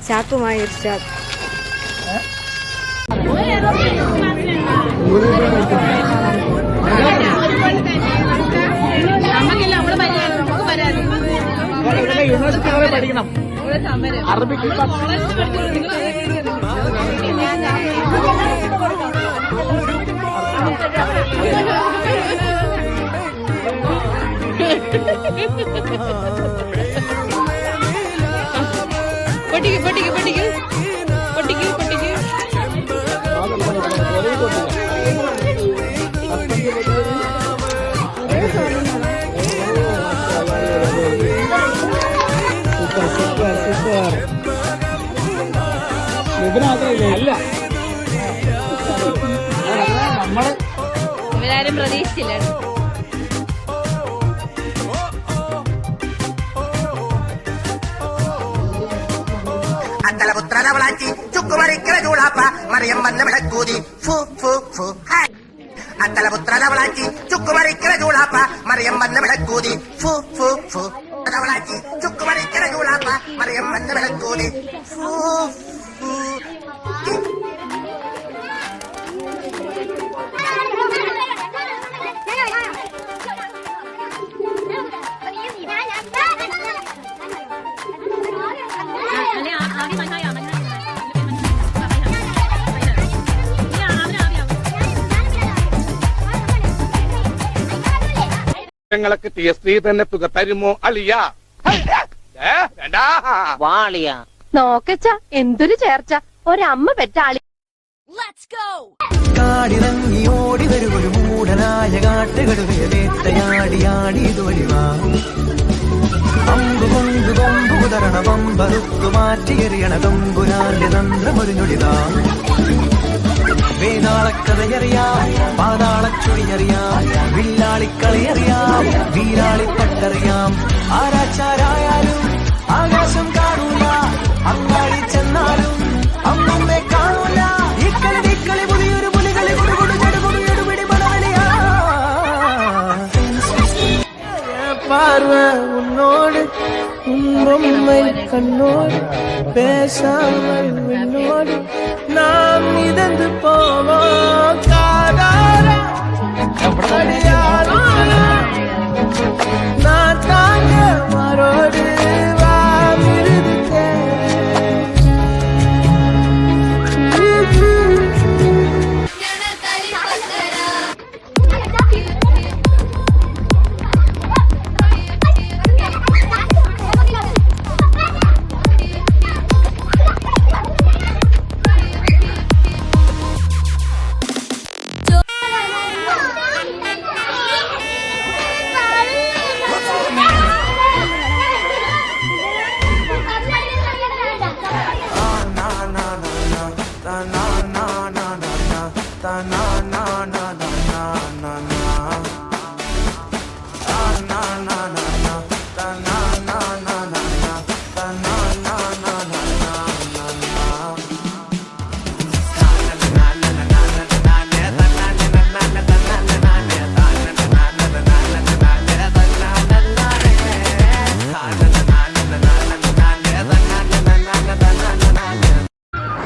ചാക്കുമായി Irshad. University പഠിക്കണം Arabic പൊട്ടിക്ക് പൊട്ടിക്ക് പൊട്ടിക്ക് പൊട്ടിക്ക് പൊട്ടിക്ക്. അല്ല ഇവരാരും പ്രതീക്ഷിച്ചില്ല. അത്തലപുത്രനവളാച്ചി ചുക്കുമറിക്കല ചൂടാപ്പ മറിയം വന്ന വിളക്കൂതി ഫു ഫു ഫു. അത്തലപുത്രനവളാച്ചി ചുക്കുമറിക്കല ചൂടാപ്പ മറിയം വന്ന വിളക്കൂതി ഫു ഫു ഫു. അവളാച്ചി ചുക്കുമറിക്കല ചൂടാപ്പ മറിയം വന്ന വിളക്കൂതി ഫു ഫു. ഞങ്ങൾക്ക് TSP തന്നെ തുക തരുമോ അളിയ? വാളിയ നോക്കച്ച എന്തൊരു ചേർച്ച, ഒരമ്മ പെറ്റാളി. കാടിറങ്ങി ഓടി വരുമൊരു മൂടനായ കാട്ടുകടുവയെ വേട്ടയാടിയാടി ഇതുവഴിവാ. അമ്പു കൊണ്ടു കൊമ്പു കുതരണ പമ്പറുത്തു മാറ്റിയെറിയണ തമ്പുരാന്റെ തന്ത്രമൊരു ഞൊടിതാ. വേതാളക്കഥയറിയാം, പാതാളച്ചുഴിയറിയാം, വില്ലാളിക്കളിയറിയാം, വീരാളിപ്പട്ടറിയാം. ആരാച്ചാരായാലും ആകാശം കാണൂല, അങ്ങാടി ചെന്നാലും അമ്മമ്മെ കാണൂല. ഇക്കളി നിക്കളി പുതിയൊരു പുലികളി കൊടുകൊടു ചെടുകൊടു എടുപിടി മലവലിയാ. பார்வ உன்னோடு உன்பொம்மை கண்ணோடு பேசாமல் விண்ணோடு நாம் மிதந்து போவோம். காதாரா அடியாரோ நான் தாங்க மரோடு வா மிருது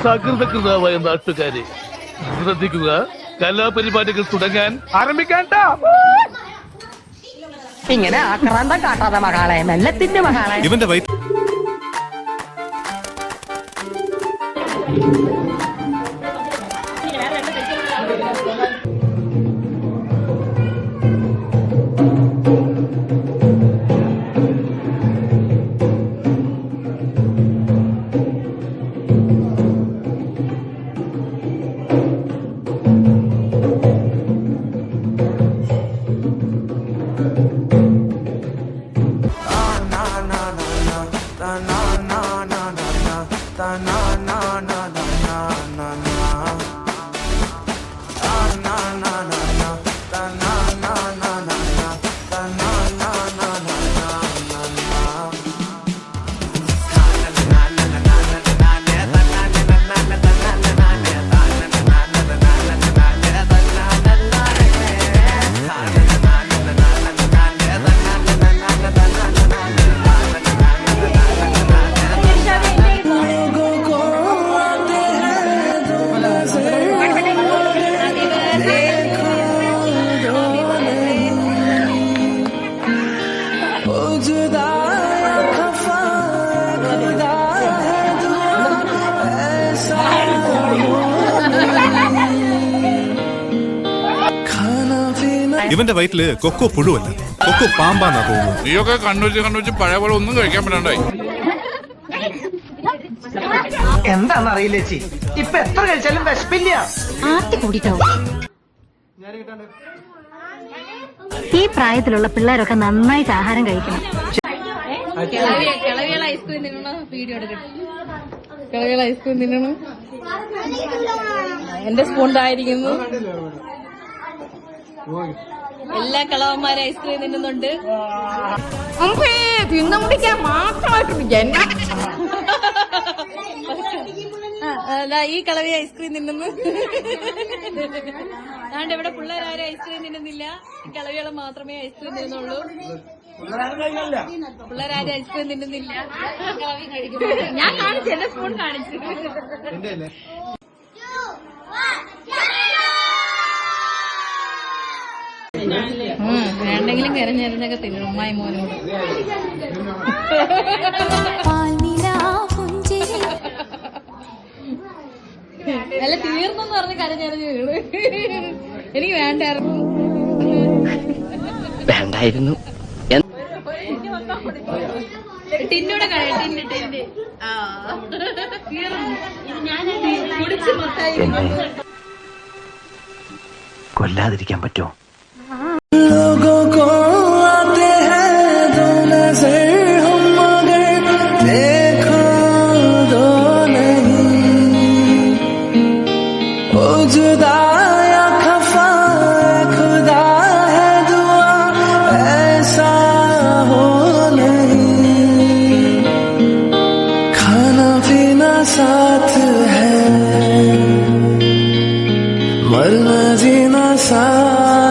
സകൃതകൃതമായ നാട്ടുകാരെ ശ്രദ്ധിക്കുക, കലാപരിപാടികൾ തുടങ്ങാൻ ആരംഭിക്കാൻ. ഇങ്ങനെ ആക്രാന്തം കാട്ടാതെ മകളെ, മെല്ലത്തിന്റെ മകളെ. ഇവന്റെ ഇവന്റെ വയറ്റില് കൊക്കോ പുഴുവല്ല, കൊക്കോ പാമ്പാന്നാ തോന്നുന്നു. നീയൊക്കെ കണ്ണൂച്ച് പഴയ പോലെ ഒന്നും കഴിക്കാൻ പറ്റണ്ടായി. എന്താന്നറിയില്ല ചേച്ചി, ഇപ്പൊ എത്ര കഴിച്ചാലും വിശപ്പില്ല. ആർത്തി കൂടിയിട്ടാവും. ഈ പ്രായത്തിലുള്ള പിള്ളേരൊക്കെ നന്നായിട്ട് ആഹാരം കഴിക്കണം. കിളവികൾ ഐസ്ക്രീം തിന്നണ വീഡിയോ എടുക്കട്ടെ. കിളവികൾ ഐസ്ക്രീം തിന്നണ എന്റെ സ്പൂൺ തായിരിക്കുന്നു. എല്ലാ കിളവന്മാരും ഐസ്ക്രീം തിന്നുന്നുണ്ട്. തിന്നു മുടിക്കാൻ മാത്രമായിട്ടുണ്ട് ജന്മം. ഈ കളവി ഐസ്ക്രീം തിന്നുന്നു. അതുകൊണ്ട് ഇവിടെ പിള്ളേരാരും ഐസ്ക്രീം തിന്നുന്നില്ല. കിളവികൾ മാത്രമേ ഐസ്ക്രീം തിന്നുള്ളൂ. പിള്ളേരാരും ഐസ്ക്രീം തിന്നുന്നില്ല. ഞാൻ കാണിച്ചു, എന്റെ സ്പൂൺ കാണിച്ചു. വേണ്ടെങ്കിലും കരഞ്ഞരഞ്ഞൊക്കെ തിന്നും ഉമ്മായി മോനോട്. അല്ല തീർന്നെന്ന് പറഞ്ഞ് കരഞ്ഞരഞ്ഞ് വീട്. എനിക്ക് വേണ്ടായിരുന്നു. വേണ്ടായിരുന്നു. ടിന്നൂടെ ടിന്ന് ഞാൻ കുടിച്ച് മൊത്തമായി. കൊല്ലാതിരിക്കാൻ പറ്റുമോ? लोगों को आते हैं दो नजर हम मगर देखो दो नहीं. ओ जुदा या खफा खुदा है दुआ ऐसा हो नहीं. खाना पीना साथ है मरना जीना साथ